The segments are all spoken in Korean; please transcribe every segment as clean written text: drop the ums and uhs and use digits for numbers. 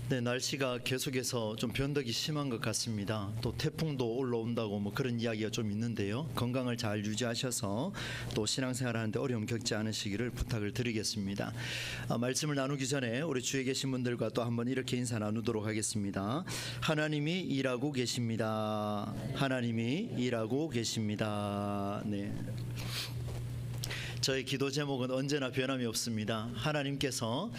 네, 날씨가 계속해서 좀 변덕이 심한 것 같습니다. 또 태풍도 올라온다고 뭐 그런 이야기가 좀 있는데요. 건강을 잘 유지하셔서 또 신앙생활 하는데 어려움 겪지 않으시기를 부탁을 드리겠습니다. 말씀을 나누기 전에 우리 주위에 계신 분들과 또 한번 이렇게 인사 나누도록 하겠습니다. 하나님이 일하고 계십니다. 하나님이 일하고 계십니다. 네. 저의 기도 제목은 언제나 변함이 없습니다. 하나님께서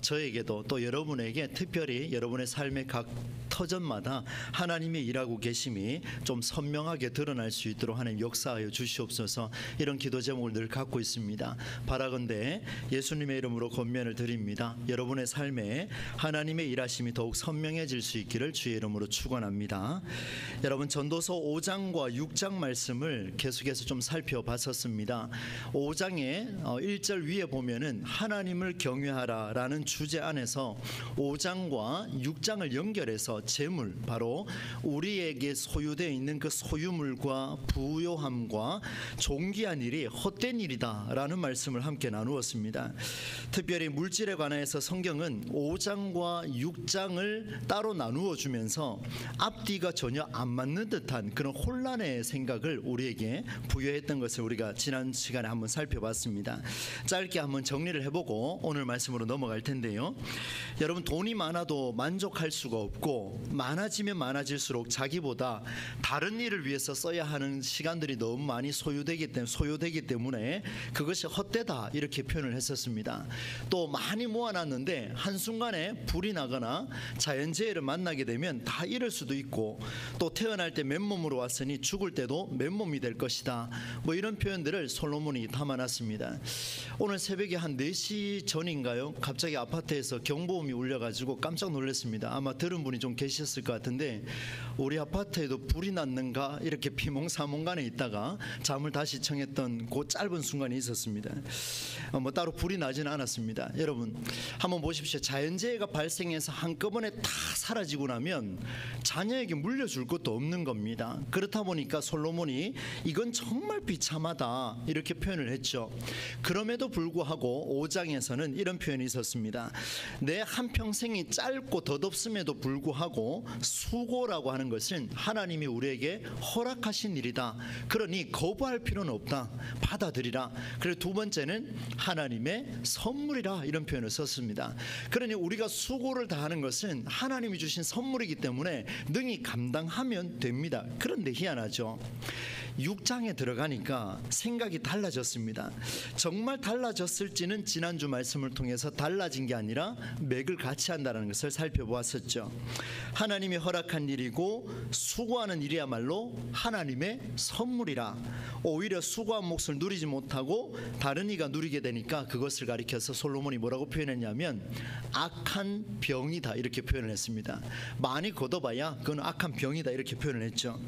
저에게도 또 여러분에게 특별히 여러분의 삶의 각 터전마다 하나님이 일하고 계심이 좀 선명하게 드러날 수 있도록 하나님 역사하여 주시옵소서. 이런 기도 제목을 늘 갖고 있습니다. 바라건대 예수님의 이름으로 권면을 드립니다. 여러분의 삶에 하나님의 일하심이 더욱 선명해질 수 있기를 주의 이름으로 축원합니다. 여러분, 전도서 5장과 6장 말씀을 계속해서 좀 살펴봤었습니다. 5장의 1절 위에 보면은 하나님을 경외하라 라는 주제 안에서 5장과 6장을 연결해서 재물, 바로 우리에게 소유되어 있는 그 소유물과 부요함과 존귀한 일이 헛된 일이다 라는 말씀을 함께 나누었습니다. 특별히 물질에 관해서 성경은 5장과 6장을 따로 나누어 주면서 앞뒤가 전혀 안 맞는 듯한 그런 혼란의 생각을 우리에게 부여했던 것을 우리가 지난 시간에 한번 살펴봤습니다. 짧게 한번 정리를 해보고 오늘 말씀으로 넘어갈 텐데요. 여러분, 돈이 많아도 만족할 수가 없고 많아지면 많아질수록 자기보다 다른 일을 위해서 써야 하는 시간들이 너무 많이 소요되기 때문에 그것이 헛되다 이렇게 표현을 했었습니다. 또 많이 모아놨는데 한순간에 불이 나거나 자연재해를 만나게 되면 다 잃을 수도 있고, 또 태어날 때 맨몸으로 왔으니 죽을 때도 맨몸이 될 것이다, 뭐 이런 표현들을 솔로몬이 담아놨습니다. 오늘 새벽에 한 4시 전인가요? 갑자기 아파트에서 경보음이 울려가지고 깜짝 놀랐습니다. 아마 들은 분이 좀 계셨을 것 같은데, 우리 아파트에도 불이 났는가 이렇게 비몽사몽간에 있다가 잠을 다시 청했던 그 짧은 순간이 있었습니다. 뭐 따로 불이 나지는 않았습니다. 여러분, 한번 보십시오. 자연재해가 발생해서 한꺼번에 다 사라지고 나면 자녀에게 물려줄 것도 없는 겁니다. 그렇다 보니까 솔로몬이 이건 정말 비참하다 이렇게 표현을 했죠. 그럼에도 불구하고 5장에서는 이런 표현이 있었습니다. 내 한평생이 짧고 덧없음에도 불구하고 수고라고 하는 것은 하나님이 우리에게 허락하신 일이다. 그러니 거부할 필요는 없다. 받아들이라. 그리고 두 번째는 하나님의 선물이라, 이런 표현을 썼습니다. 그러니 우리가 수고를 다하는 것은 하나님이 주신 선물이기 때문에 능히 감당하면 됩니다. 그런데 희한하죠. 6장에 들어가니까 생각이 달라졌습니다. 정말 달라졌을지는 지난주 말씀을 통해서 달라진 게 아니라 맥을 같이 한다는 것을 살펴보았었죠. 하나님이 허락한 일이고 수고하는 일이야말로 하나님의 선물이라. 오히려 수고한 몫을 누리지 못하고 다른 이가 누리게 되니까 그것을 가리켜서 솔로몬이 뭐라고 표현했냐면 악한 병이다 이렇게 표현을 했습니다. 많이 걷어봐야 그건 악한 병이다 이렇게 표현을 했죠.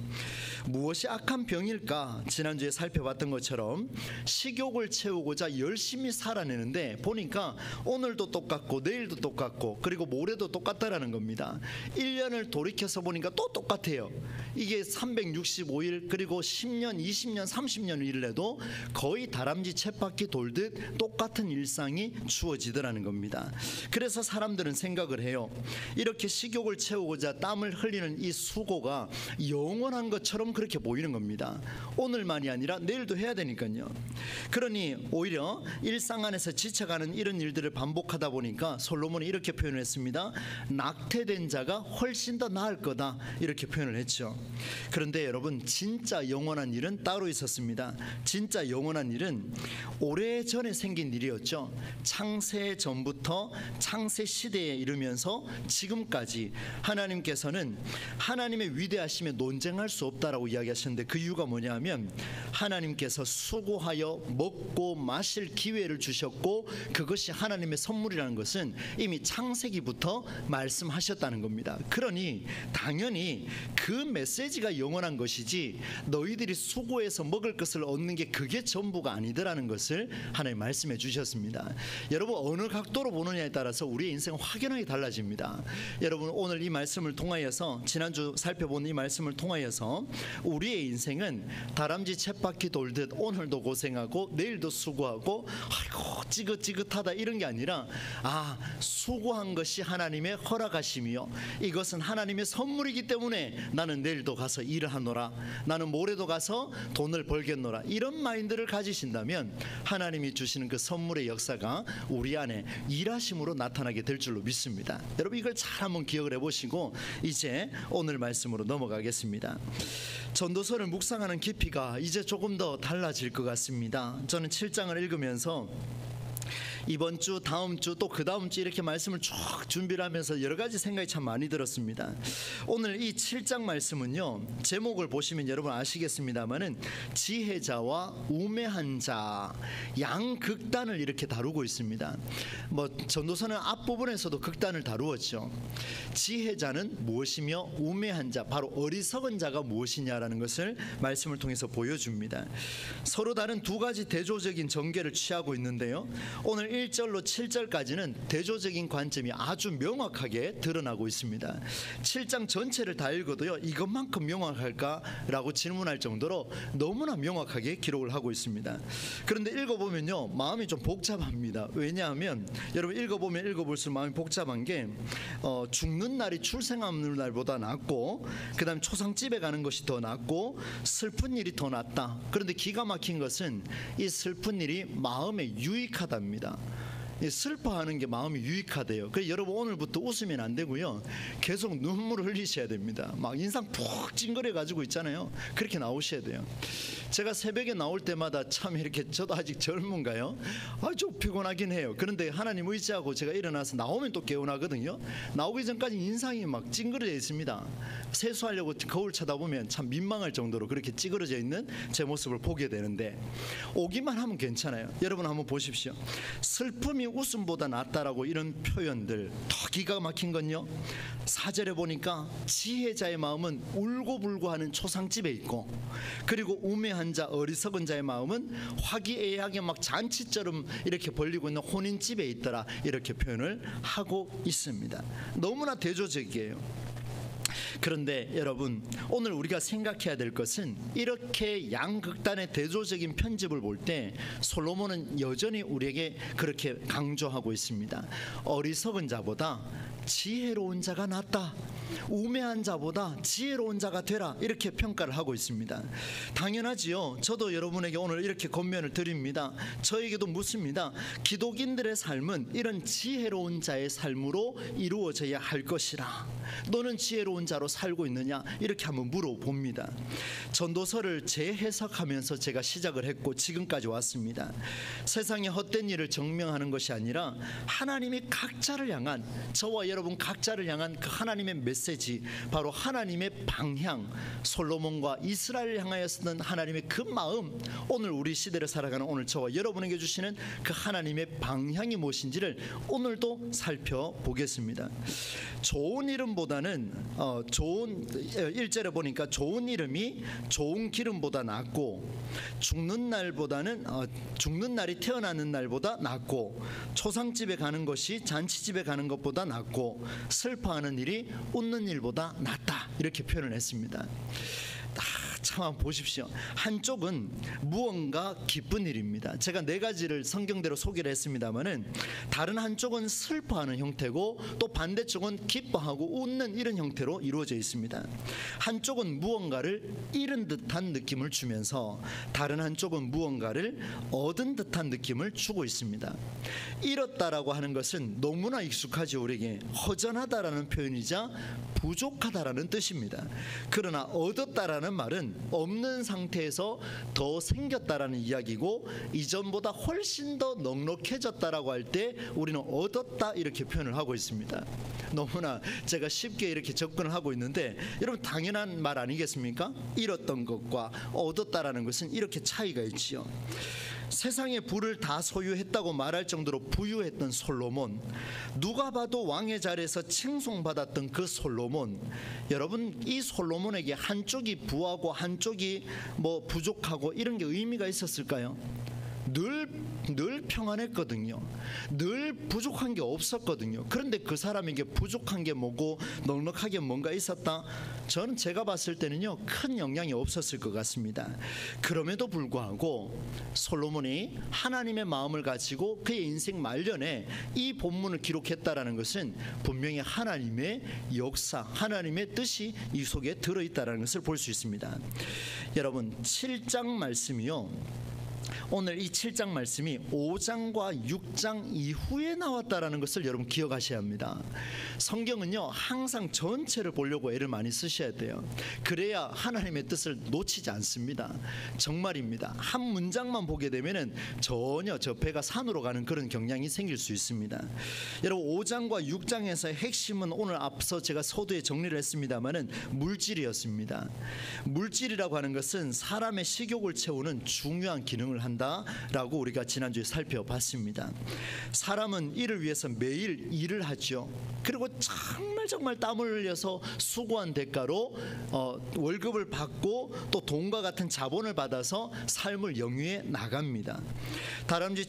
무엇이 악한 병일까? 지난주에 살펴봤던 것처럼 식욕을 채우고자 열심히 살아내는데 보니까 오늘도 똑같고 내일도 똑같고 그리고 모레도 똑같다라는 겁니다. 1년을 돌이켜서 보니까 또 똑같아요. 이게 365일 그리고 10년, 20년, 30년 일래도 거의 다람쥐 쳇바퀴 돌듯 똑같은 일상이 주어지더라는 겁니다. 그래서 사람들은 생각을 해요. 이렇게 식욕을 채우고자 땀을 흘리는 이 수고가 영원한 것처럼 그렇게 보이는 겁니다. 오늘만이 아니라 내일도 해야 되니까요. 그러니 오히려 일상 안에서 지쳐가는 이런 일들을 반복하다 보니까 솔로몬이 이렇게 표현을 했습니다. 낙태된 자가 훨씬 더 나을 거다 이렇게 표현을 했죠. 그런데 여러분, 진짜 영원한 일은 따로 있었습니다. 진짜 영원한 일은 오래전에 생긴 일이었죠. 창세 전부터 창세 시대에 이르면서 지금까지 하나님께서는 하나님의 위대하심에 논쟁할 수 없다라고 이야기하셨는데, 그 이유가 뭐냐면 하나님께서 수고하여 먹고 마실 기회를 주셨고 그것이 하나님의 선물이라는 것은 이미 창세기부터 말씀하셨다는 겁니다. 그러니 당연히 그 메시지가 영원한 것이지 너희들이 수고해서 먹을 것을 얻는 게 그게 전부가 아니더라는 것을 하나님 말씀해 주셨습니다. 여러분, 어느 각도로 보느냐에 따라서 우리의 인생은 확연하게 달라집니다. 여러분, 오늘 이 말씀을 통하여서, 지난주 살펴본 이 말씀을 통하여서 우리의 인생은 다람쥐 쳇바퀴 돌듯 오늘도 고생하고 수고하고 내일도 수고하고 아이고 지긋지긋하다 이런 게 아니라 수고한 것이 하나님의 허락하심이요 이것은 하나님의 선물이기 때문에 나는 내일도 가서 일을 하노라, 나는 모레도 가서 돈을 벌겠노라, 이런 마인드를 가지신다면 하나님이 주시는 그 선물의 역사가 우리 안에 일하심으로 나타나게 될 줄로 믿습니다. 여러분 이걸 잘 한번 기억을 해보시고 이제 오늘 말씀으로 넘어가겠습니다. 전도서를 묵상하는 깊이가 이제 조금 더 달라질 것 같습니다. 저는 7장을 읽으면서 이번 주, 다음 주, 또 그 다음 주 이렇게 말씀을 쭉 준비를 하면서 여러 가지 생각이 참 많이 들었습니다. 오늘 이 7장 말씀은요, 제목을 보시면 여러분 아시겠습니다만은 지혜자와 우매한 자, 양극단을 이렇게 다루고 있습니다. 전도서는 앞부분에서도 극단을 다루었죠. 지혜자는 무엇이며 우매한 자, 바로 어리석은 자가 무엇이냐라는 것을 말씀을 통해서 보여줍니다. 서로 다른 두 가지 대조적인 전개를 취하고 있는데요, 오늘 1절로 7절까지는 대조적인 관점이 아주 명확하게 드러나고 있습니다. 7장 전체를 다 읽어도요, 이것만큼 명확할까라고 질문할 정도로 너무나 명확하게 기록을 하고 있습니다. 그런데 읽어보면요, 마음이 좀 복잡합니다. 왜냐하면 여러분 읽어보면 읽어볼수록 마음이 복잡한 게 죽는 날이 출생하는 날보다 낫고, 그 다음 초상집에 가는 것이 더 낫고, 슬픈 일이 더 낫다. 그런데 기가 막힌 것은 이 슬픈 일이 마음에 유익하답니다. 슬퍼하는 게 마음이 유익하대요. 그래서 여러분 오늘부터 웃으면 안 되고요, 계속 눈물을 흘리셔야 됩니다. 막 인상 푹 찡그려 가지고 있잖아요. 그렇게 나오셔야 돼요. 제가 새벽에 나올 때마다 참 이렇게, 저도 아직 젊은가요? 좀 피곤하긴 해요. 그런데 하나님 의지하고 제가 일어나서 나오면 또 개운하거든요. 나오기 전까지 인상이 막 찡그려져 있습니다. 세수하려고 거울 쳐다보면 참 민망할 정도로 그렇게 찌그러져 있는 제 모습을 보게 되는데, 오기만 하면 괜찮아요. 여러분 한번 보십시오. 슬픔이 웃음보다 낫다라고 이런 표현들, 더 기가 막힌 건요, 4절에 보니까 지혜자의 마음은 울고불고하는 초상집에 있고, 그리고 우매한 자, 어리석은 자의 마음은 화기애애하게 막 잔치처럼 이렇게 벌리고 있는 혼인집에 있더라, 이렇게 표현을 하고 있습니다. 너무나 대조적이에요. 그런데 여러분 오늘 우리가 생각해야 될 것은, 이렇게 양극단의 대조적인 편집을 볼 때 솔로몬은 여전히 우리에게 그렇게 강조하고 있습니다. 어리석은 자보다 지혜로운 자가 낫다, 우매한 자보다 지혜로운 자가 되라, 이렇게 평가를 하고 있습니다. 당연하지요. 저도 여러분에게 오늘 이렇게 권면을 드립니다. 저에게도 묻습니다. 기독인들의 삶은 이런 지혜로운 자의 삶으로 이루어져야 할 것이라, 너는 지혜로운 자로 살고 있느냐, 이렇게 한번 물어봅니다. 전도서를 재해석하면서 제가 시작을 했고 지금까지 왔습니다. 세상의 헛된 일을 증명하는 것이 아니라 하나님이 각자를 향한, 저와 여러분 각자를 향한 그 하나님의 메시지, 바로 하나님의 방향, 솔로몬과 이스라엘을 향하여 쓰는 하나님의 그 마음, 오늘 우리 시대를 살아가는 오늘 저와 여러분에게 주시는 그 하나님의 방향이 무엇인지를 오늘도 살펴보겠습니다. 좋은 이름보다는 좋은 1절에 보니까 좋은 이름이 좋은 기름보다 낫고, 죽는 날보다는 죽는 날이 태어나는 날보다 낫고, 초상집에 가는 것이 잔치집에 가는 것보다 낫고, 슬퍼하는 일이 웃는 일보다 낫다, 이렇게 표현을 했습니다. 참 한번 보십시오. 한쪽은 무언가 기쁜 일입니다. 제가 네 가지를 성경대로 소개를 했습니다마는, 다른 한쪽은 슬퍼하는 형태고, 또 반대쪽은 기뻐하고 웃는 이런 형태로 이루어져 있습니다. 한쪽은 무언가를 잃은 듯한 느낌을 주면서, 다른 한쪽은 무언가를 얻은 듯한 느낌을 주고 있습니다. 잃었다라고 하는 것은 너무나 익숙하죠. 우리에게 허전하다라는 표현이자 부족하다라는 뜻입니다. 그러나 얻었다라는 말은 없는 상태에서 더 생겼다라는 이야기고, 이전보다 훨씬 더 넉넉해졌다라고 할 때 우리는 얻었다, 이렇게 표현을 하고 있습니다. 너무나 제가 쉽게 이렇게 접근을 하고 있는데, 여러분 당연한 말 아니겠습니까? 잃었던 것과 얻었다라는 것은 이렇게 차이가 있지요. 세상의 부를 다 소유했다고 말할 정도로 부유했던 솔로몬, 누가 봐도 왕의 자리에서 칭송받았던 그 솔로몬, 여러분 이 솔로몬에게 한쪽이 부하고 한쪽이 부족하고 이런 게 의미가 있었을까요? 늘 평안했거든요. 늘 부족한 게 없었거든요. 그런데 그 사람에게 부족한 게 뭐고 넉넉하게 뭔가 있었다? 저는 제가 봤을 때는요, 큰 영향이 없었을 것 같습니다. 그럼에도 불구하고 솔로몬이 하나님의 마음을 가지고 그의 인생 말년에 이 본문을 기록했다라는 것은 분명히 하나님의 역사, 하나님의 뜻이 이 속에 들어있다는 것을 볼 수 있습니다. 여러분, 7장 말씀이요, 오늘 이 7장 말씀이 5장과 6장 이후에 나왔다라는 것을 여러분 기억하셔야 합니다. 성경은요, 항상 전체를 보려고 애를 많이 쓰셔야 돼요. 그래야 하나님의 뜻을 놓치지 않습니다. 정말입니다. 한 문장만 보게 되면은 전혀 저 배가 산으로 가는 그런 경향이 생길 수 있습니다. 여러분, 5장과 6장에서의 핵심은 오늘 앞서 제가 서두에 정리를 했습니다마는 물질이었습니다. 물질이라고 하는 것은 사람의 식욕을 채우는 중요한 기능을 한다라고 우리가 지난주에 살펴봤습니다. 사람은 이를 위해서 매일 일을 하죠. 그리고 정말 땀을 흘려서 수고한 대가로 월급을 받고 또 돈과 같은 자본을 받아서 삶을 영위해 나갑니다. 다람쥐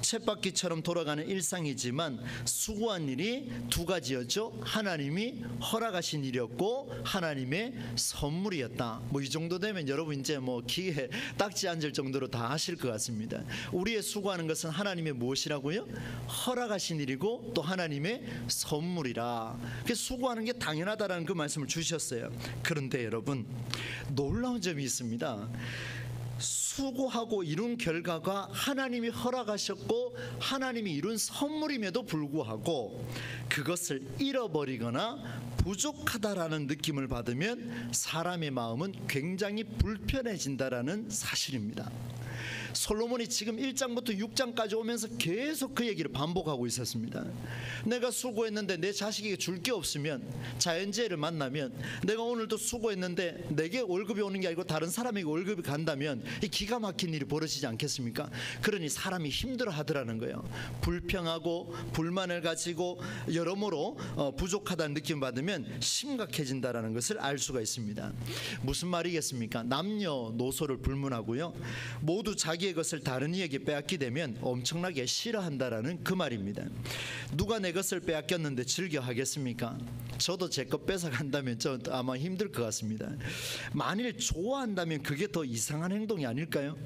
쳇바퀴처럼 돌아가는 일상이지만 수고한 일이 두 가지였죠. 하나님이 허락하신 일이었고 하나님의 선물이었다. 뭐 이 정도 되면 여러분 이제 뭐 귀에 딱지 앉을 정도로 다 하실 것 같습니다. 우리의 수고하는 것은 하나님의 무엇이라고요? 허락하신 일이고 또 하나님의 선물이라. 그래서 수고하는 게 당연하다라는 그 말씀을 주셨어요. 그런데 여러분, 놀라운 점이 있습니다. 수고하고 이룬 결과가 하나님이 허락하셨고 하나님이 이룬 선물임에도 불구하고 그것을 잃어버리거나 부족하다라는 느낌을 받으면 사람의 마음은 굉장히 불편해진다라는 사실입니다. 솔로몬이 지금 1장부터 6장까지 오면서 계속 그 얘기를 반복하고 있었습니다. 내가 수고했는데 내 자식에게 줄 게 없으면, 자연재해를 만나면, 내가 오늘도 수고했는데 내게 월급이 오는 게 아니고 다른 사람에게 월급이 간다면 이 기가 막힌 일이 벌어지지 않겠습니까? 그러니 사람이 힘들어 하더라는 거예요. 불평하고 불만을 가지고 여러모로 부족하다는 느낌 받으면 심각해진다라는 것을 알 수가 있습니다. 무슨 말이겠습니까? 남녀노소를 불문하고요, 모두 자기의 것을 다른 이에게 빼앗게 되면 엄청나게 싫어한다라는 그 말입니다. 누가 내 것을 빼앗겼는데 즐겨 하겠습니까? 저도 제 것 뺏어간다면 저 아마 힘들 것 같습니다. 만일 좋아한다면 그게 더 이상한 행동이 아닐까요?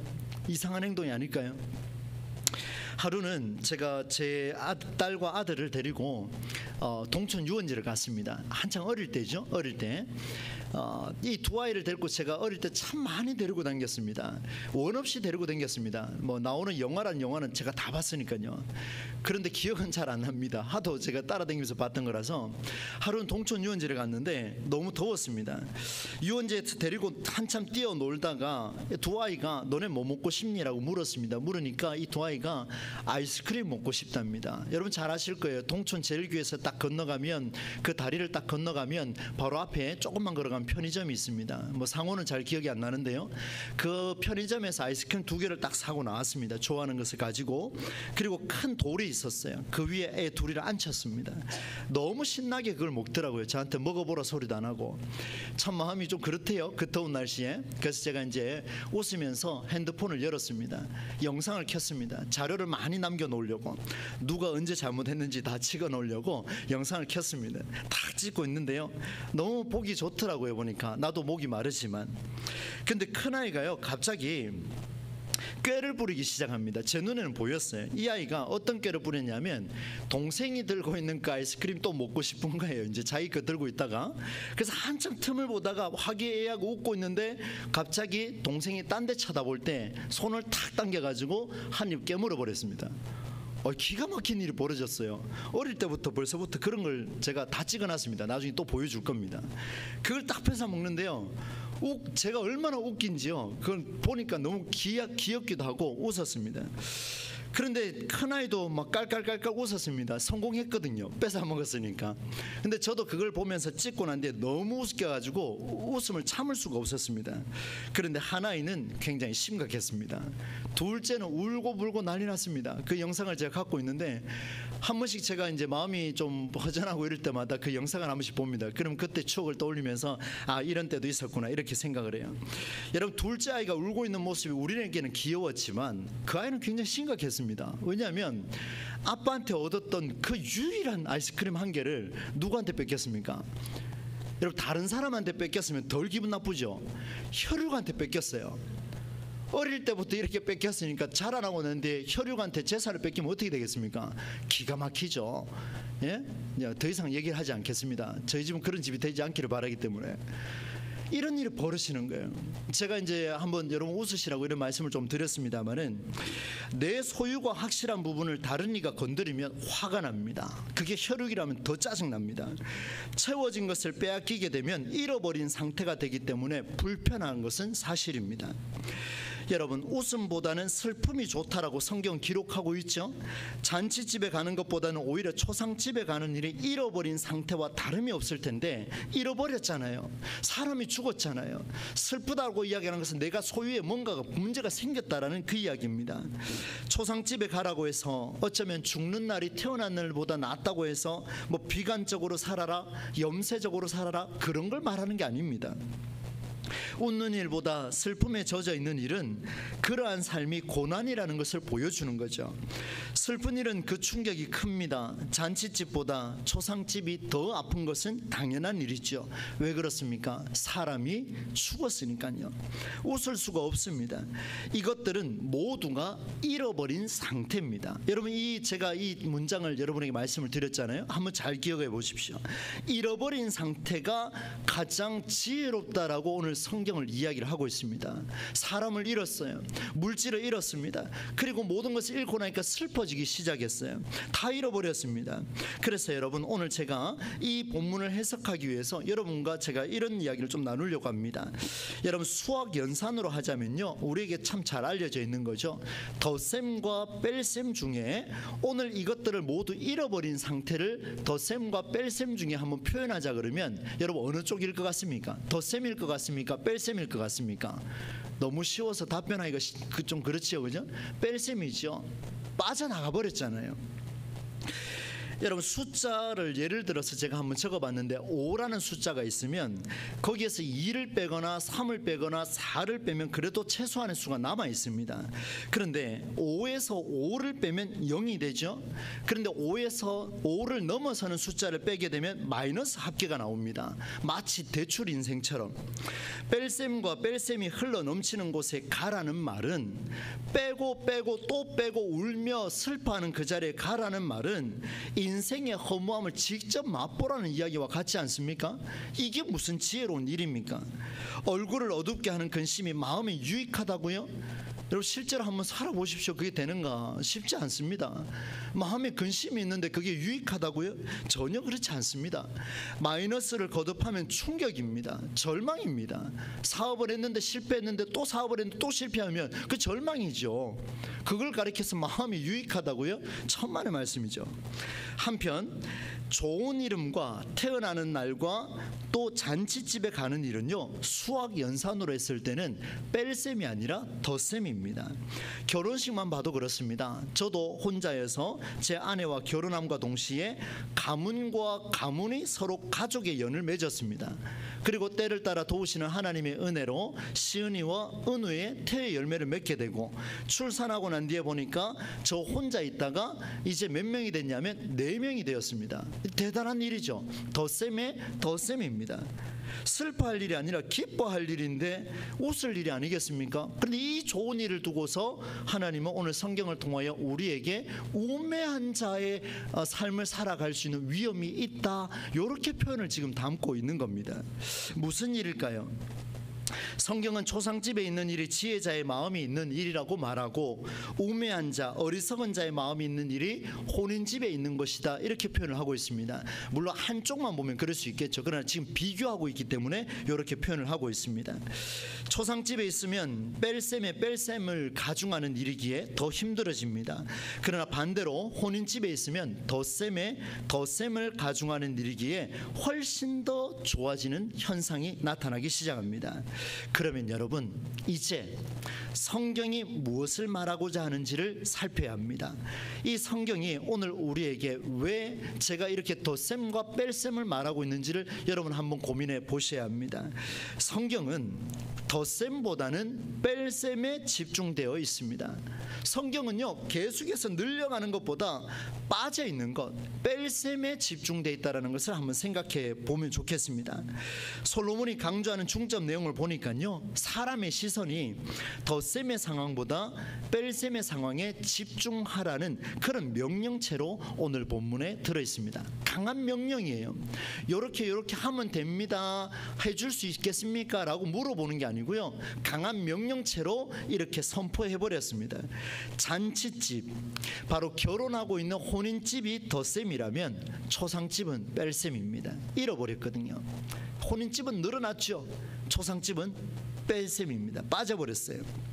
이상한 행동이 아닐까요? 하루는 제가 제 딸과 아들을 데리고 동촌 유원지를 갔습니다. 한창 어릴 때죠. 어릴 때. 이 두 아이를 데리고 제가 어릴 때 참 많이 데리고 다녔습니다. 원 없이 데리고 다녔습니다. 뭐 나오는 영화란 영화는 제가 다 봤으니까요. 그런데 기억은 잘 안 납니다. 하도 제가 따라다니면서 봤던 거라서. 하루는 동촌 유원지를 갔는데 너무 더웠습니다. 유원지에 데리고 한참 뛰어놀다가 두 아이가 너네 뭐 먹고 싶니라고 물었습니다. 물으니까 이 두 아이가 아이스크림 먹고 싶답니다. 여러분 잘 아실 거예요. 동촌 제일교에서 딱 건너가면, 그 다리를 딱 건너가면 바로 앞에 조금만 걸어가면 편의점이 있습니다. 뭐 상호는 잘 기억이 안 나는데요, 그 편의점에서 아이스크림 2개를 딱 사고 나왔습니다. 좋아하는 것을 가지고. 그리고 큰 돌이 있었어요. 그 위에 애 둘이를 앉혔습니다. 너무 신나게 그걸 먹더라고요. 저한테 먹어보라 소리도 안 하고. 참 마음이 좀 그렇대요, 그 더운 날씨에. 그래서 제가 이제 웃으면서 핸드폰을 열었습니다. 영상을 켰습니다. 자료를 많이 남겨놓으려고, 누가 언제 잘못했는지 다 찍어놓으려고 영상을 켰습니다. 딱 찍고 있는데요, 너무 보기 좋더라고요. 보니까 나도 목이 마르지만. 근데 큰아이가요 갑자기 꾀를 부리기 시작합니다. 제 눈에는 보였어요. 이 아이가 어떤 꾀를 부렸냐면, 동생이 들고 있는 그 아이스크림 또 먹고 싶은 거예요. 이제 자기 거 들고 있다가. 그래서 한참 틈을 보다가 화기애애하고 웃고 있는데 갑자기 동생이 딴 데 쳐다볼 때 손을 탁 당겨가지고 한 입 깨물어 버렸습니다. 기가 막힌 일이 벌어졌어요. 어릴 때부터 벌써부터 그런 걸 제가 다 찍어놨습니다. 나중에 또 보여줄 겁니다. 그걸 딱 뺏어 먹는데요, 제가 얼마나 웃긴지요, 그걸 보니까 너무 귀엽기도 하고 웃었습니다. 그런데 큰아이도 막 깔깔깔깔 웃었습니다. 성공했거든요, 뺏어 먹었으니까. 근데 저도 그걸 보면서 찍고 난 뒤에 너무 웃겨가지고 웃음을 참을 수가 없었습니다. 그런데 하나이는 굉장히 심각했습니다. 둘째는 울고 불고 난리 났습니다. 그 영상을 제가 갖고 있는데 한 번씩 제가 이제 마음이 좀 허전하고 이럴 때마다 그 영상을 한 번씩 봅니다. 그럼 그때 추억을 떠올리면서 아, 이런 때도 있었구나 이렇게 생각을 해요. 여러분, 둘째 아이가 울고 있는 모습이 우리에게는 귀여웠지만 그 아이는 굉장히 심각했습니다. 왜냐하면 아빠한테 얻었던 그 유일한 아이스크림 한 개를 누구한테 뺏겼습니까? 여러분, 다른 사람한테 뺏겼으면 덜 기분 나쁘죠. 혈육한테 뺏겼어요. 어릴 때부터 이렇게 뺏겼으니까 자라나고 나는데 혈육한테 재산을 뺏기면 어떻게 되겠습니까? 기가 막히죠. 예? 더 이상 얘기를 하지 않겠습니다. 저희 집은 그런 집이 되지 않기를 바라기 때문에. 이런 일이 벌어지는 거예요. 제가 이제 한번 여러분 웃으시라고 이런 말씀을 좀 드렸습니다만은, 내 소유가 확실한 부분을 다른 이가 건드리면 화가 납니다. 그게 혈육이라면 더 짜증납니다. 채워진 것을 빼앗기게 되면 잃어버린 상태가 되기 때문에 불편한 것은 사실입니다. 여러분, 웃음보다는 슬픔이 좋다라고 성경 기록하고 있죠. 잔치집에 가는 것보다는 오히려 초상집에 가는 일이 잃어버린 상태와 다름이 없을 텐데 잃어버렸잖아요. 사람이 죽었잖아요. 슬프다고 이야기하는 것은 내가 소유에 뭔가가 문제가 생겼다라는 그 이야기입니다. 초상집에 가라고 해서 어쩌면 죽는 날이 태어난 날보다 낫다고 해서 뭐 비관적으로 살아라, 염세적으로 살아라, 그런 걸 말하는 게 아닙니다. 웃는 일보다 슬픔에 젖어 있는 일은 그러한 삶이 고난이라는 것을 보여주는 거죠. 슬픈 일은 그 충격이 큽니다. 잔치집보다 초상집이 더 아픈 것은 당연한 일이죠. 왜 그렇습니까? 사람이 죽었으니까요. 웃을 수가 없습니다. 이것들은 모두가 잃어버린 상태입니다. 여러분, 제가 이 문장을 여러분에게 말씀을 드렸잖아요. 한번 잘 기억해 보십시오. 잃어버린 상태가 가장 지혜롭다라고 오늘 성경을 이야기를 하고 있습니다. 사람을 잃었어요. 물질을 잃었습니다. 그리고 모든 것을 잃고 나니까 슬퍼지기 시작했어요. 다 잃어버렸습니다. 그래서 여러분, 오늘 제가 이 본문을 해석하기 위해서 여러분과 제가 이런 이야기를 좀 나누려고 합니다. 여러분, 수학 연산으로 하자면요, 우리에게 참 잘 알려져 있는 거죠. 덧셈과 뺄셈 중에 오늘 이것들을 모두 잃어버린 상태를 덧셈과 뺄셈 중에 한번 표현하자 그러면 여러분, 어느 쪽일 것 같습니까? 덧셈일 것 같습니까? 뺄셈일 것 같습니까? 너무 쉬워서 답변하기가 좀 그렇지요, 그죠? 뺄셈이죠. 빠져나가 버렸잖아요. 여러분, 숫자를 예를 들어서 제가 한번 적어봤는데 5라는 숫자가 있으면 거기에서 2를 빼거나 3을 빼거나 4를 빼면 그래도 최소한의 수가 남아 있습니다. 그런데 5에서 5를 빼면 0이 되죠. 그런데 5에서 5를 넘어서는 숫자를 빼게 되면 마이너스 합계가 나옵니다. 마치 대출 인생처럼. 뺄셈과 뺄셈이 흘러 넘치는 곳에 가라는 말은 빼고 빼고 또 빼고 울며 슬퍼하는 그 자리에 가라는 말은 인생의 허무함을 직접 맛보라는 이야기와 같지 않습니까? 이게 무슨 지혜로운 일입니까? 얼굴을 어둡게 하는 근심이 마음에 유익하다고요? 여러분, 실제로 한번 살아보십시오. 그게 되는가? 쉽지 않습니다. 마음에 근심이 있는데 그게 유익하다고요? 전혀 그렇지 않습니다. 마이너스를 거듭하면 충격입니다. 절망입니다. 사업을 했는데 실패했는데 또 사업을 했는데 또 실패하면 그 절망이죠. 그걸 가리켜서 마음이 유익하다고요? 천만의 말씀이죠. 한편 좋은 이름과 태어나는 날과 또 잔치집에 가는 일은요, 수학 연산으로 했을 때는 뺄셈이 아니라 덧셈입니다. 결혼식만 봐도 그렇습니다. 저도 혼자여서 제 아내와 결혼함과 동시에 가문과 가문이 서로 가족의 연을 맺었습니다. 그리고 때를 따라 도우시는 하나님의 은혜로 시은이와 은우의 태의 열매를 맺게 되고, 출산하고 난 뒤에 보니까 저 혼자 있다가 이제 몇 명이 됐냐면 4명이 되었습니다. 대단한 일이죠. 덧셈의 덧셈입니다. 슬퍼할 일이 아니라 기뻐할 일인데 웃을 일이 아니겠습니까? 그런데 이 좋은 일을 두고서 하나님은 오늘 성경을 통하여 우리에게 우매한 자의 삶을 살아갈 수 있는 위험이 있다, 이렇게 표현을 지금 담고 있는 겁니다. 무슨 일일까요? 성경은 초상집에 있는 일이 지혜자의 마음이 있는 일이라고 말하고, 우매한 자, 어리석은 자의 마음이 있는 일이 혼인집에 있는 것이다, 이렇게 표현을 하고 있습니다. 물론 한쪽만 보면 그럴 수 있겠죠. 그러나 지금 비교하고 있기 때문에 이렇게 표현을 하고 있습니다. 초상집에 있으면 뺄셈에 뺄셈을 가중하는 일이기에 더 힘들어집니다. 그러나 반대로 혼인집에 있으면 덧셈에 덧셈을 가중하는 일이기에 훨씬 더 좋아지는 현상이 나타나기 시작합니다. 그러면 여러분, 이제 성경이 무엇을 말하고자 하는지를 살펴야 합니다. 이 성경이 오늘 우리에게 왜 제가 이렇게 덧셈과 뺄셈을 말하고 있는지를 여러분 한번 고민해 보셔야 합니다. 성경은 덧셈보다는 뺄셈에 집중되어 있습니다. 성경은요, 계속해서 늘려가는 것보다 빠져 있는 것, 뺄셈에 집중되어 있다는 것을 한번 생각해 보면 좋겠습니다. 솔로몬이 강조하는 중점 내용을 보니까요, 사람의 시선이 덧셈의 상황보다 뺄셈의 상황에 집중하라는 그런 명령체로 오늘 본문에 들어 있습니다. 강한 명령이에요. 요렇게 하면 됩니다, 해줄 수 있겠습니까? 라고 물어보는 게 아니고요, 강한 명령체로 이렇게 선포해 버렸습니다. 잔치집, 바로 결혼하고 있는 혼인집이 덧셈이라면 초상집은 뺄셈입니다. 잃어버렸거든요. 혼인집은 늘어났죠. 초상집은 뺄셈입니다. 빠져버렸어요.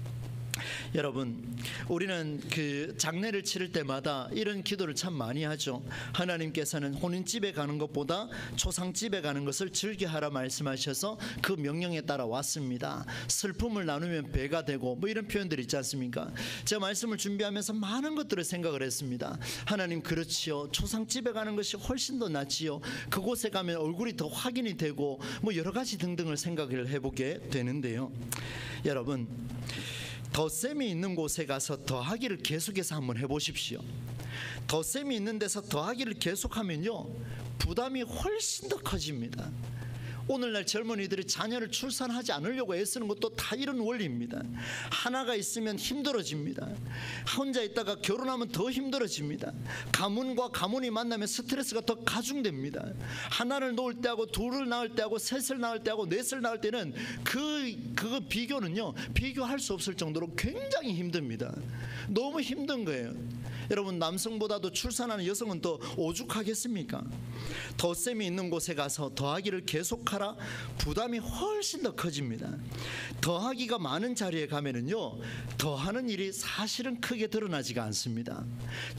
여러분, 우리는 그 장례를 치를 때마다 이런 기도를 참 많이 하죠. 하나님께서는 혼인집에 가는 것보다 초상집에 가는 것을 즐겨하라 말씀하셔서 그 명령에 따라 왔습니다. 슬픔을 나누면 배가 되고 뭐 이런 표현들이 있지 않습니까? 제가 말씀을 준비하면서 많은 것들을 생각을 했습니다. 하나님, 그렇지요, 초상집에 가는 것이 훨씬 더 낫지요. 그곳에 가면 얼굴이 더 확인이 되고 뭐 여러 가지 등등을 생각을 해보게 되는데요. 여러분, 덧셈이 있는 곳에 가서 더하기를 계속해서 한번 해보십시오. 덧셈이 있는 데서 더하기를 계속하면요, 부담이 훨씬 더 커집니다. 오늘날 젊은이들이 자녀를 출산하지 않으려고 애쓰는 것도 다 이런 원리입니다. 하나가 있으면 힘들어집니다. 혼자 있다가 결혼하면 더 힘들어집니다. 가문과 가문이 만나면 스트레스가 더 가중됩니다. 하나를 놓을 때하고 둘을 낳을 때하고 셋을 낳을 때하고 넷을 낳을 때는 그거 비교는요, 비교할 수 없을 정도로 굉장히 힘듭니다. 너무 힘든 거예요. 여러분, 남성보다도 출산하는 여성은 더 오죽하겠습니까? 덧셈이 있는 곳에 가서 더하기를 계속하라, 부담이 훨씬 더 커집니다. 더하기가 많은 자리에 가면은요, 더하는 일이 사실은 크게 드러나지가 않습니다.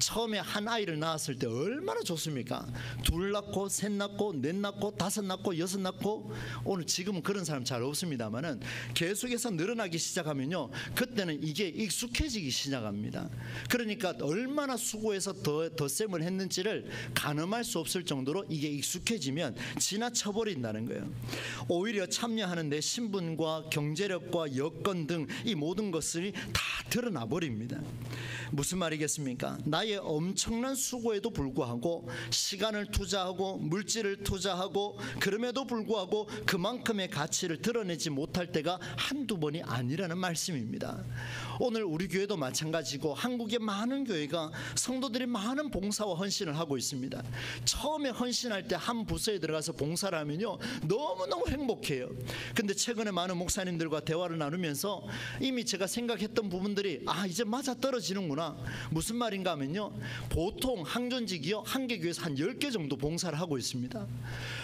처음에 한 아이를 낳았을 때 얼마나 좋습니까? 둘 낳고 셋 낳고 넷 낳고 다섯 낳고 여섯 낳고, 오늘 지금은 그런 사람 잘 없습니다만은 계속해서 늘어나기 시작하면요, 그때는 이게 익숙해지기 시작합니다. 그러니까 얼마나 수고해서 덧셈을 했는지를 가늠할 수 없을 정도로 이게 익숙해지면 지나쳐 버린다는 거예요. 오히려 참여하는 내 신분과 경제력과 여건 등 이 모든 것들이 다 드러나 버립니다. 무슨 말이겠습니까? 나의 엄청난 수고에도 불구하고, 시간을 투자하고 물질을 투자하고, 그럼에도 불구하고 그만큼의 가치를 드러내지 못할 때가 한두 번이 아니라는 말씀입니다. 오늘 우리 교회도 마찬가지고 한국의 많은 교회가 성도들이 많은 봉사와 헌신을 하고 있습니다. 처음에 헌신할 때 한 부서에 들어가서 봉사를 하면요, 너무너무 행복해요. 근데 최근에 많은 목사님들과 대화를 나누면서 이미 제가 생각했던 부분들이 이제 맞아 떨어지는구나. 무슨 말인가 하면요, 보통 항전직이요, 한 개 교회에서 한 10개 정도 봉사를 하고 있습니다.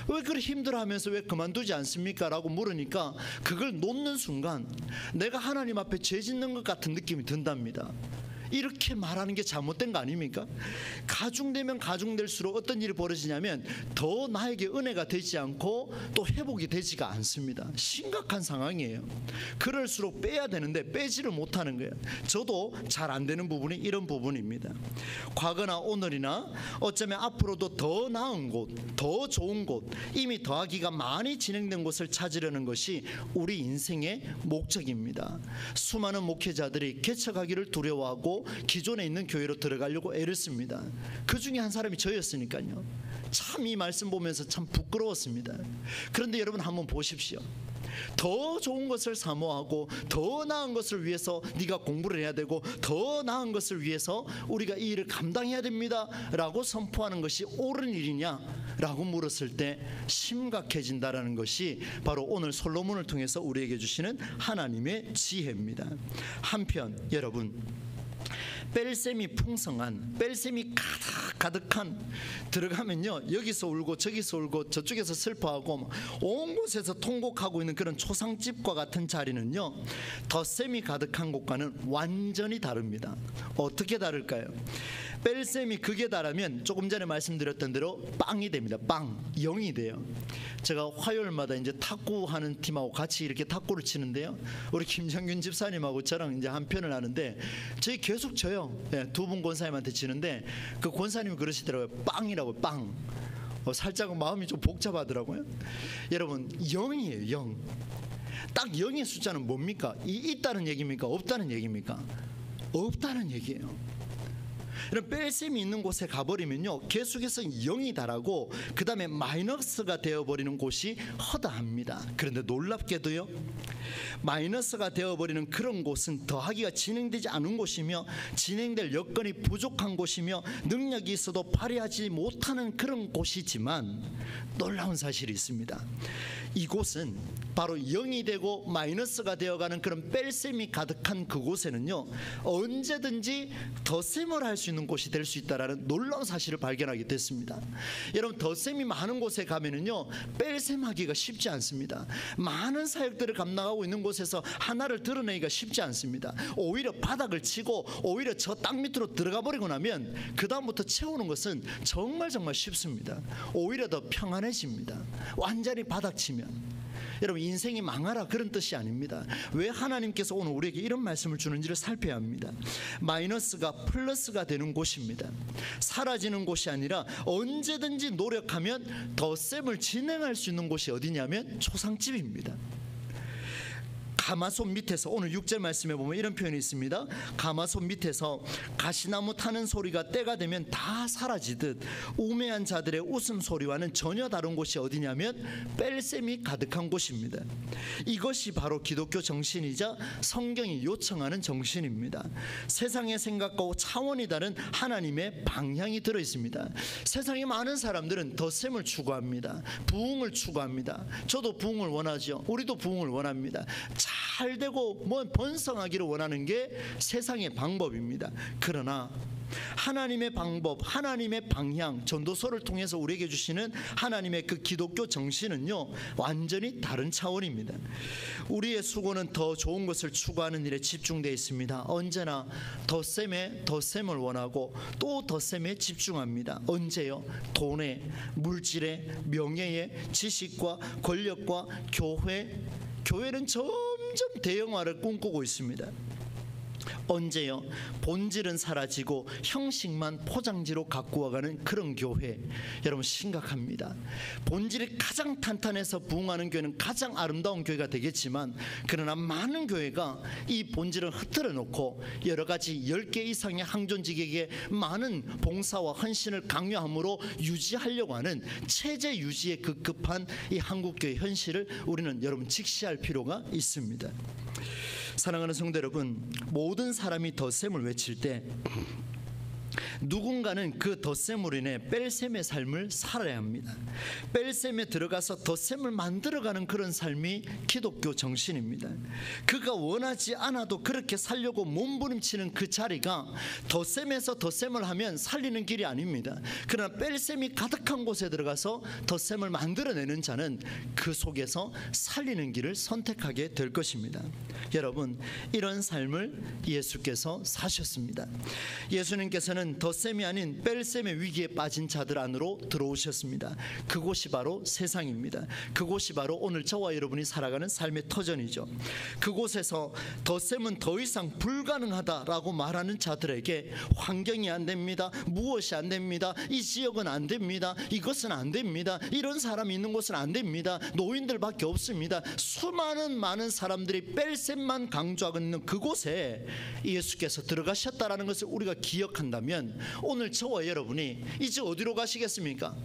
왜 그렇게 힘들어하면서 왜 그만두지 않습니까? 라고 물으니까 그걸 놓는 순간 내가 하나님 앞에 죄 짓는 것 같은 느낌이 든답니다. 이렇게 말하는 게 잘못된 거 아닙니까? 가중되면 가중될수록 어떤 일이 벌어지냐면 더 나에게 은혜가 되지 않고 또 회복이 되지가 않습니다. 심각한 상황이에요. 그럴수록 빼야 되는데 빼지를 못하는 거예요. 저도 잘 안 되는 부분이 이런 부분입니다. 과거나 오늘이나 어쩌면 앞으로도 더 나은 곳, 더 좋은 곳, 이미 더하기가 많이 진행된 곳을 찾으려는 것이 우리 인생의 목적입니다. 수많은 목회자들이 개척하기를 두려워하고 기존에 있는 교회로 들어가려고 애를 씁니다. 그 중에 한 사람이 저였으니까요. 참 이 말씀 보면서 참 부끄러웠습니다. 그런데 여러분 한번 보십시오. 더 좋은 것을 사모하고 더 나은 것을 위해서 네가 공부를 해야 되고 더 나은 것을 위해서 우리가 이 일을 감당해야 됩니다 라고 선포하는 것이 옳은 일이냐 라고 물었을 때 심각해진다라는 것이 바로 오늘 솔로몬을 통해서 우리에게 주시는 하나님의 지혜입니다. 한편 여러분, 뺄셈이 풍성한, 뺄셈이 가득한 들어가면요, 여기서 울고 저기서 울고 저쪽에서 슬퍼하고 온 곳에서 통곡하고 있는 그런 초상집과 같은 자리는요, 덧셈이 가득한 곳과는 완전히 다릅니다. 어떻게 다를까요? 뺄셈이 극에 달하면 조금 전에 말씀드렸던 대로 빵이 됩니다. 빵, 0이 돼요. 제가 화요일마다 이제 탁구하는 팀하고 같이 이렇게 탁구를 치는데요. 우리 김정균 집사님하고 저랑 이제 한 편을 하는데 저희 계속 져요. 네, 두 분 권사님한테 지는데 그 권사님이 그러시더라고요. 빵이라고, 빵. 살짝 마음이 좀 복잡하더라고요. 여러분, 0이에요, 0. 딱 0의 숫자는 뭡니까? 있다는 얘기입니까? 없다는 얘기입니까? 없다는 얘기예요. 이런 뺄셈이 있는 곳에 가버리면요, 계속해서 0이 달하고 그 다음에 마이너스가 되어버리는 곳이 허다합니다. 그런데 놀랍게도요, 마이너스가 되어버리는 그런 곳은 더하기가 진행되지 않은 곳이며 진행될 여건이 부족한 곳이며 능력이 있어도 발휘하지 못하는 그런 곳이지만 놀라운 사실이 있습니다. 이곳은 바로 0이 되고 마이너스가 되어가는 그런 뺄셈이 가득한 그곳에는요, 언제든지 덧셈을 할 수 있는 곳이 될 수 있다는 놀라운 사실을 발견하게 됐습니다. 여러분, 덧셈이 많은 곳에 가면은요, 뺄셈하기가 쉽지 않습니다. 많은 사역들을 감당하고 있는 곳에서 하나를 드러내기가 쉽지 않습니다. 오히려 바닥을 치고 오히려 저 땅 밑으로 들어가 버리고 나면 그 다음부터 채우는 것은 정말 쉽습니다. 오히려 더 평안해집니다. 완전히 바닥 치면. 여러분, 인생이 망하라 그런 뜻이 아닙니다. 왜 하나님께서 오늘 우리에게 이런 말씀을 주는지를 살펴야 합니다. 마이너스가 플러스가 되는 곳입니다. 사라지는 곳이 아니라 언제든지 노력하면 덧셈을 진행할 수 있는 곳이 어디냐면 초상집입니다. 가마솥 밑에서, 오늘 6절 말씀에 보면 이런 표현이 있습니다. 가마솥 밑에서 가시나무 타는 소리가 때가 되면 다 사라지듯 우매한 자들의 웃음소리와는 전혀 다른 곳이 어디냐면 뺄셈이 가득한 곳입니다. 이것이 바로 기독교 정신이자 성경이 요청하는 정신입니다. 세상의 생각과 차원이 다른 하나님의 방향이 들어있습니다. 세상에 많은 사람들은 덧셈을 추구합니다. 부흥을 추구합니다. 저도 부흥을 원하죠. 우리도 부흥을 원합니다. 잘 되고 번성하기를 원하는 게 세상의 방법입니다. 그러나 하나님의 방법, 하나님의 방향, 전도서를 통해서 우리에게 주시는 하나님의 그 기독교 정신은요, 완전히 다른 차원입니다. 우리의 수고는 더 좋은 것을 추구하는 일에 집중되어 있습니다. 언제나 덧셈을 원하고 또 덧셈에 집중합니다. 언제요? 돈에, 물질에, 명예에, 지식과 권력과 교회는 점점 대형화를 꿈꾸고 있습니다. 언제요? 본질은 사라지고 형식만 포장지로 갖고 와가는 그런 교회. 여러분, 심각합니다. 본질이 가장 탄탄해서 부흥하는 교회는 가장 아름다운 교회가 되겠지만, 그러나 많은 교회가 이 본질을 흐트러 놓고 여러 가지 10개 이상의 항존직에게 많은 봉사와 헌신을 강요함으로 유지하려고 하는 체제 유지에 급급한 이 한국교회 현실을 우리는 여러분 직시할 필요가 있습니다. 사랑하는 성도 여러분, 모든 사람이 덧셈을 외칠 때 누군가는 그 덧셈으로 인해 뺄셈의 삶을 살아야 합니다. 뺄셈에 들어가서 덧셈을 만들어가는 그런 삶이 기독교 정신입니다. 그가 원하지 않아도 그렇게 살려고 몸부림치는 그 자리가 덧셈에서 덧셈을 하면 살리는 길이 아닙니다. 그러나 뺄셈이 가득한 곳에 들어가서 덧셈을 만들어내는 자는 그 속에서 살리는 길을 선택하게 될 것입니다. 여러분, 이런 삶을 예수께서 사셨습니다. 예수님께서는 덧셈이 아닌 뺄셈의 위기에 빠진 자들 안으로 들어오셨습니다. 그곳이 바로 세상입니다. 그곳이 바로 오늘 저와 여러분이 살아가는 삶의 터전이죠. 그곳에서 덧셈은 더 이상 불가능하다라고 말하는 자들에게 환경이 안 됩니다, 무엇이 안 됩니다, 이 지역은 안 됩니다, 이것은 안 됩니다, 이런 사람이 있는 곳은 안 됩니다, 노인들밖에 없습니다, 수많은 많은 사람들이 뺄셈만 강조하고 있는 그곳에 예수께서 들어가셨다라는 것을 우리가 기억한다면 오늘 저와 여러분이 이제 어디로 가시겠습니까?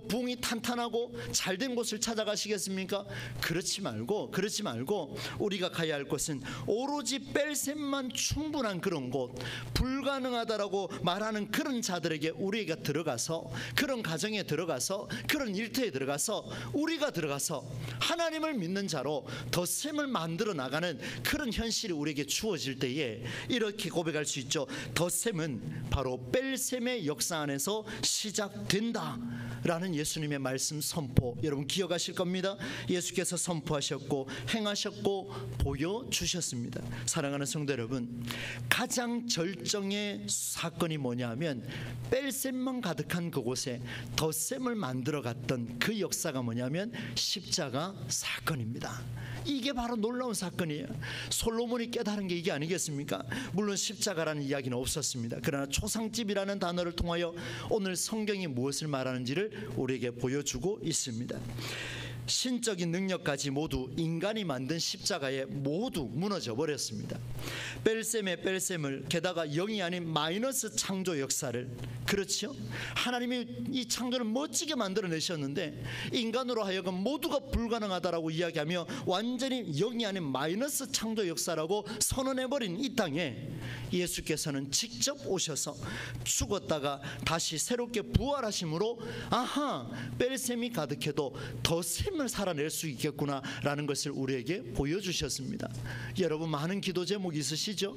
부흥이 탄탄하고 잘된 곳을 찾아가시겠습니까? 그렇지 말고 우리가 가야 할 곳은 오로지 뺄셈만 충분한 그런 곳, 불가능하다라고 말하는 그런 자들에게 우리가 들어가서, 그런 가정에 들어가서, 그런 일터에 들어가서, 우리가 들어가서 하나님을 믿는 자로 덧셈을 만들어 나가는 그런 현실이 우리에게 주어질 때에 이렇게 고백할 수 있죠. 덧셈은 바로 뺄셈의 역사 안에서 시작된다 라는 예수님의 말씀 선포, 여러분 기억하실 겁니다. 예수께서 선포하셨고 행하셨고 보여주셨습니다. 사랑하는 성도 여러분, 가장 절정의 사건이 뭐냐 하면 뺄셈만 가득한 그곳에 덧셈을 만들어 갔던 그 역사가 뭐냐면 십자가 사건입니다. 이게 바로 놀라운 사건이에요. 솔로몬이 깨달은 게 이게 아니겠습니까? 물론 십자가라는 이야기는 없었습니다. 그러나 초상집이라는 단어를 통하여 오늘 성경이 무엇을 말하는지를 우리에게 보여주고 있습니다. 신적인 능력까지 모두 인간이 만든 십자가에 모두 무너져 버렸습니다. 뺄셈의 뺄셈을, 게다가 0이 아닌 마이너스 창조 역사를, 그렇죠? 하나님이 이 창조를 멋지게 만들어내셨는데 인간으로 하여금 모두가 불가능하다라고 이야기하며 완전히 0이 아닌 마이너스 창조 역사라고 선언해버린 이 땅에 예수께서는 직접 오셔서 죽었다가 다시 새롭게 부활하심으로 아하, 뺄셈이 가득해도 덧셈을 살아낼 수 있겠구나라는 것을 우리에게 보여주셨습니다. 여러분, 많은 기도 제목이 있으시죠?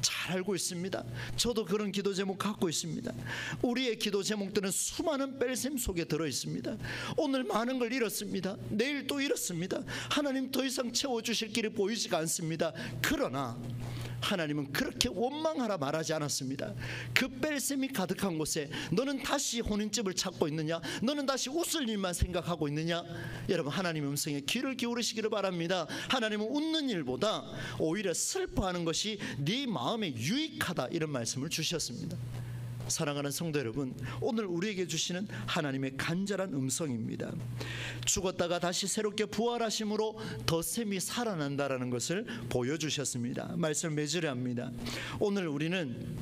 잘 알고 있습니다. 저도 그런 기도 제목 갖고 있습니다. 우리의 기도 제목들은 수많은 뺄셈 속에 들어 있습니다. 오늘 많은 걸 잃었습니다. 내일 또 잃었습니다. 하나님 더 이상 채워주실 길이 보이지가 않습니다. 그러나 하나님은 그렇게 원망하라 말하지 않았습니다. 그 뺄셈이 가득한 곳에 너는 다시 혼인집을 찾고 있느냐? 너는 다시 웃을 일만 생각하고 있느냐? 여러분, 하나님의 음성에 귀를 기울이시기를 바랍니다. 하나님은 웃는 일보다 오히려 슬퍼하는 것이 네 마음에 유익하다, 이런 말씀을 주셨습니다. 사랑하는 성도 여러분, 오늘 우리에게 주시는 하나님의 간절한 음성입니다. 죽었다가 다시 새롭게 부활하심으로 덧셈이 살아난다라는 것을 보여주셨습니다. 말씀을 맺으려 합니다. 오늘 우리는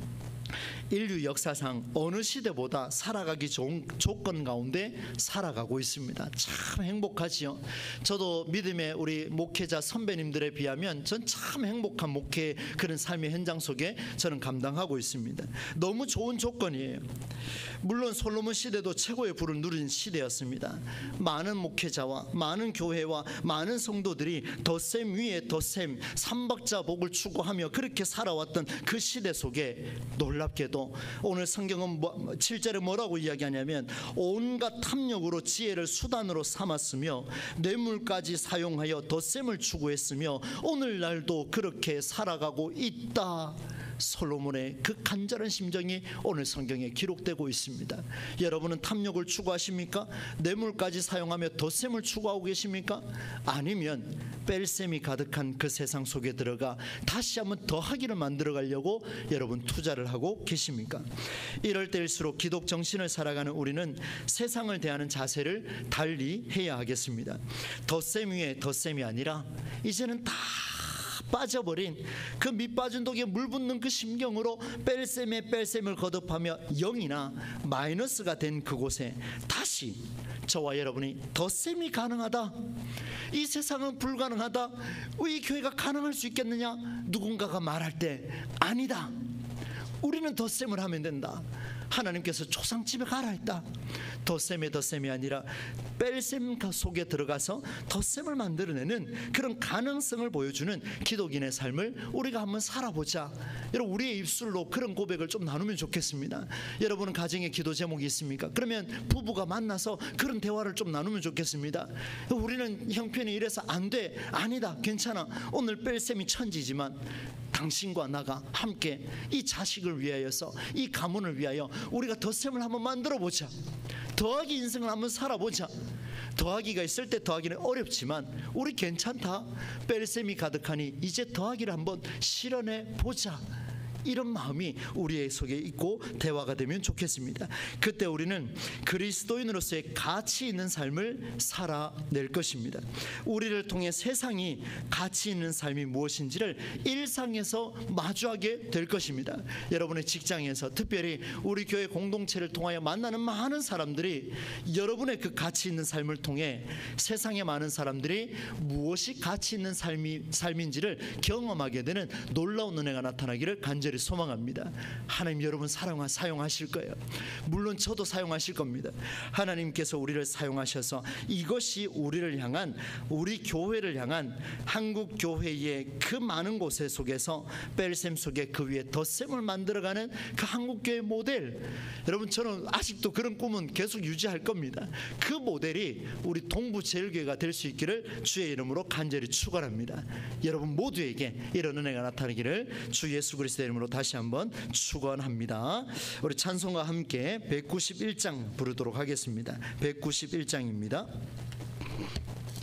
인류 역사상 어느 시대보다 살아가기 좋은 조건 가운데 살아가고 있습니다. 참 행복하지요. 저도 믿음의 우리 목회자 선배님들에 비하면 전 참 행복한 목회, 그런 삶의 현장 속에 저는 감당하고 있습니다. 너무 좋은 조건이에요. 물론 솔로몬 시대도 최고의 부를 누린 시대였습니다. 많은 목회자와 많은 교회와 많은 성도들이 덧셈 위에 덧셈, 삼박자복을 추구하며 그렇게 살아왔던 그 시대 속에 놀랍게도 오늘 성경은 7절에 뭐라고 이야기하냐면 온갖 탐욕으로 지혜를 수단으로 삼았으며 뇌물까지 사용하여 덧셈을 추구했으며 오늘날도 그렇게 살아가고 있다. 솔로몬의 그 간절한 심정이 오늘 성경에 기록되고 있습니다. 여러분은 탐욕을 추구하십니까? 뇌물까지 사용하며 덧셈을 추구하고 계십니까? 아니면 뺄셈이 가득한 그 세상 속에 들어가 다시 한번 더하기를 만들어 가려고 여러분 투자를 하고 계십니까? 이럴 때일수록 기독 정신을 살아가는 우리는 세상을 대하는 자세를 달리 해야 하겠습니다. 덧셈 위에 덧셈이 아니라 이제는 다 빠져버린 그 밑빠진 독에 물 붓는 그 심경으로 뺄셈에 뺄셈을 거듭하며 0이나 마이너스가 된 그곳에 다시 저와 여러분이 덧셈이 가능하다, 이 세상은 불가능하다, 이 교회가 가능할 수 있겠느냐, 누군가가 말할 때 아니다, 우리는 덧셈을 하면 된다. 하나님께서 초상집에 가라 했다. 덧셈이 아니라 뺄셈 속에 들어가서 덧셈을 만들어내는 그런 가능성을 보여주는 기독인의 삶을 우리가 한번 살아보자. 여러분, 우리의 입술로 그런 고백을 좀 나누면 좋겠습니다. 여러분은 가정에 기도 제목이 있습니까? 그러면 부부가 만나서 그런 대화를 좀 나누면 좋겠습니다. 우리는 형편이 이래서 안 돼, 아니다, 괜찮아, 오늘 뺄셈이 천지지만 당신과 나가 함께 이 자식을 위하여서, 이 가문을 위하여 우리가 덧셈을 한번 만들어 보자. 더하기 인생을 한번 살아보자. 더하기가 있을 때 더하기는 어렵지만 우리 괜찮다, 뺄셈이 가득하니 이제 더하기를 한번 실현해 보자. 이런 마음이 우리의 속에 있고 대화가 되면 좋겠습니다. 그때 우리는 그리스도인으로서의 가치 있는 삶을 살아낼 것입니다. 우리를 통해 세상이 가치 있는 삶이 무엇인지를 일상에서 마주하게 될 것입니다. 여러분의 직장에서, 특별히 우리 교회 공동체를 통하여 만나는 많은 사람들이 여러분의 그 가치 있는 삶을 통해 세상의 많은 사람들이 무엇이 가치 있는 삶인지를 경험하게 되는 놀라운 은혜가 나타나기를 간절히 간절히 소망합니다. 하나님 여러분 사용하실 거예요. 물론 저도 사용하실 겁니다. 하나님께서 우리를 사용하셔서 이것이 우리를 향한, 우리 교회를 향한 한국 교회의 그 많은 곳에 속에서 뺄셈 속에 그 위에 덧셈을 만들어가는 그 한국 교회 모델, 여러분 저는 아직도 그런 꿈은 계속 유지할 겁니다. 그 모델이 우리 동부제일교회가 될 수 있기를 주의 이름으로 간절히 축원합니다. 여러분 모두에게 이런 은혜가 나타나기를 주 예수 그리스도의 이름으로 다시 한번 축원합니다. 우리 찬송과 함께 191장 부르도록 하겠습니다. 191장입니다.